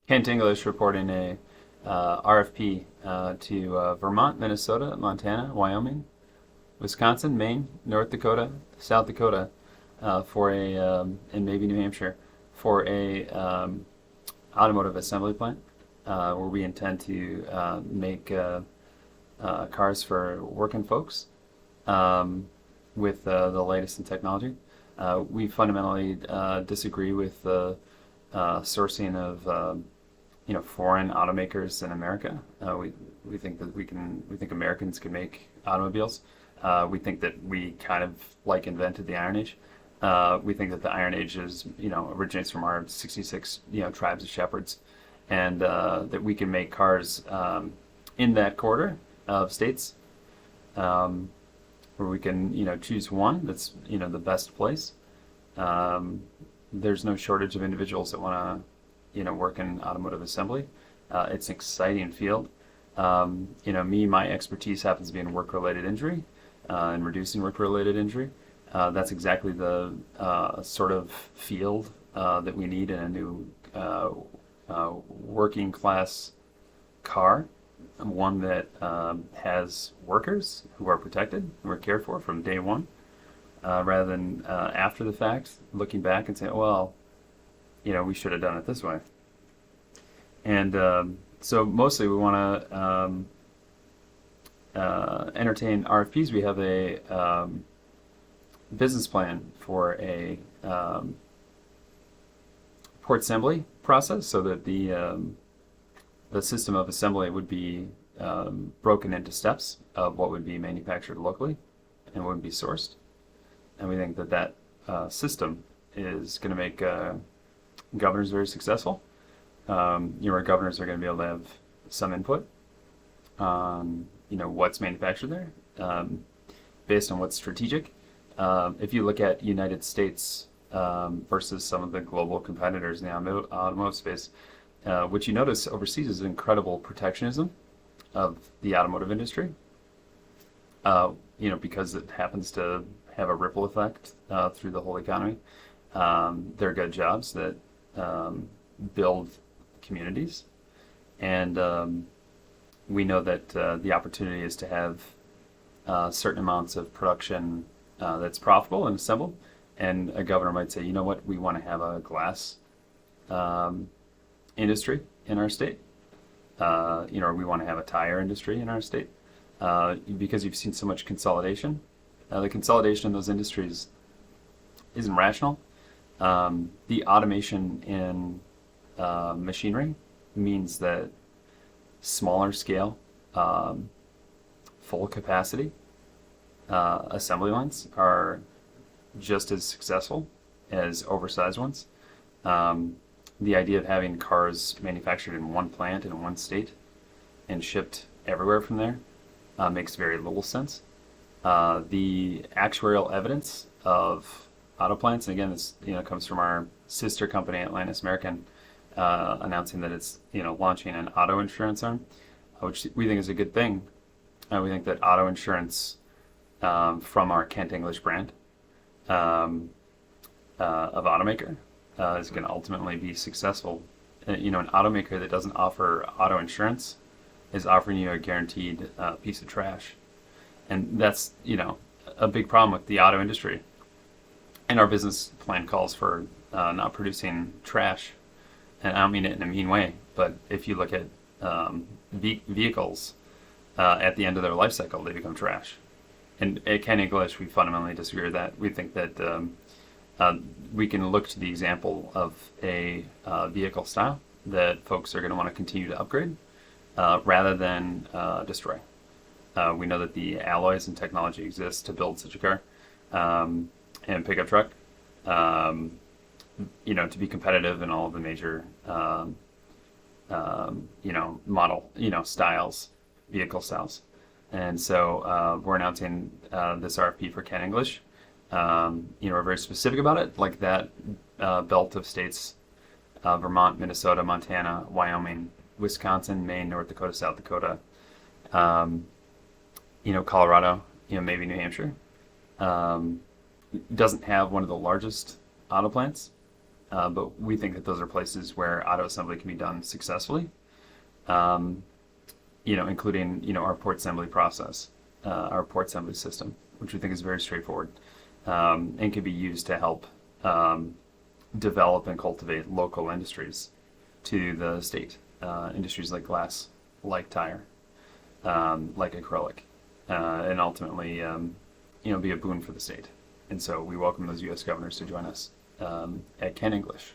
Kent English reporting a RFP to Vermont, Minnesota, Montana, Wyoming, Wisconsin, Maine, North Dakota, South Dakota, and maybe New Hampshire for a automotive assembly plant where we intend to make cars for working folks with the latest in technology. We fundamentally disagree with the sourcing of foreign automakers in America. We think that we think Americans can make automobiles. We think that we kind of like invented the Iron Age. We think that the Iron Age originates from our 66 tribes of shepherds, and that we can make cars in that quarter of states, where we can choose one that's the best place. There's no shortage of individuals that want to work in automotive assembly. It's an exciting field. My expertise happens to be in work-related injury and reducing work-related injury. That's exactly the sort of field that we need in a new working class car, one that has workers who are protected, who are cared for from day one, rather than after the fact, looking back and saying, well, we should have done it this way. And so mostly we want to entertain RFPs. We have a business plan for a port assembly process, so that the system of assembly would be broken into steps of what would be manufactured locally and what would be sourced. And we think that system is going to make governors very successful. Our governors are going to be able to have some input on what's manufactured there, based on what's strategic. If you look at United States versus some of the global competitors in the automotive space, what you notice overseas is incredible protectionism of the automotive industry. Because it happens to have a ripple effect through the whole economy. They're good jobs that build communities, and we know that the opportunity is to have certain amounts of production that's profitable and assembled, and a governor might say, you know what, we want to have a glass industry in our state, or we want to have a tire industry in our state, because you've seen so much consolidation. The consolidation in those industries isn't rational. The automation in machinery means that smaller scale, full capacity assembly lines are just as successful as oversized ones. The idea of having cars manufactured in one plant in one state and shipped everywhere from there makes very little sense. The actuarial evidence of auto plants, and again, this comes from our sister company, Atlantis American, announcing that it's launching an auto insurance arm, which we think is a good thing. We think that auto insurance from our Kent English brand of automaker is going to ultimately be successful. An automaker that doesn't offer auto insurance is offering you a guaranteed piece of trash. And that's, a big problem with the auto industry. And our business plan calls for not producing trash. And I don't mean it in a mean way, but if you look at vehicles at the end of their life cycle, they become trash. And at Kent English, we fundamentally disagree with that. We think that we can look to the example of a vehicle style that folks are going to want to continue to upgrade rather than destroy. We know that the alloys and technology exists to build such a car and pickup truck, to be competitive in all of the major, model, styles, vehicle styles. And so we're announcing this RFP for Kent English. We're very specific about it, like that belt of states, Vermont, Minnesota, Montana, Wyoming, Wisconsin, Maine, North Dakota, South Dakota, Colorado, maybe New Hampshire. Doesn't have one of the largest auto plants, but we think that those are places where auto assembly can be done successfully. Um, including our port assembly process, our port assembly system, which we think is very straightforward, and can be used to help develop and cultivate local industries to the state. Industries like glass, like tire, like acrylic, and ultimately, be a boon for the state. And so we welcome those U.S. governors to join us at Ken English.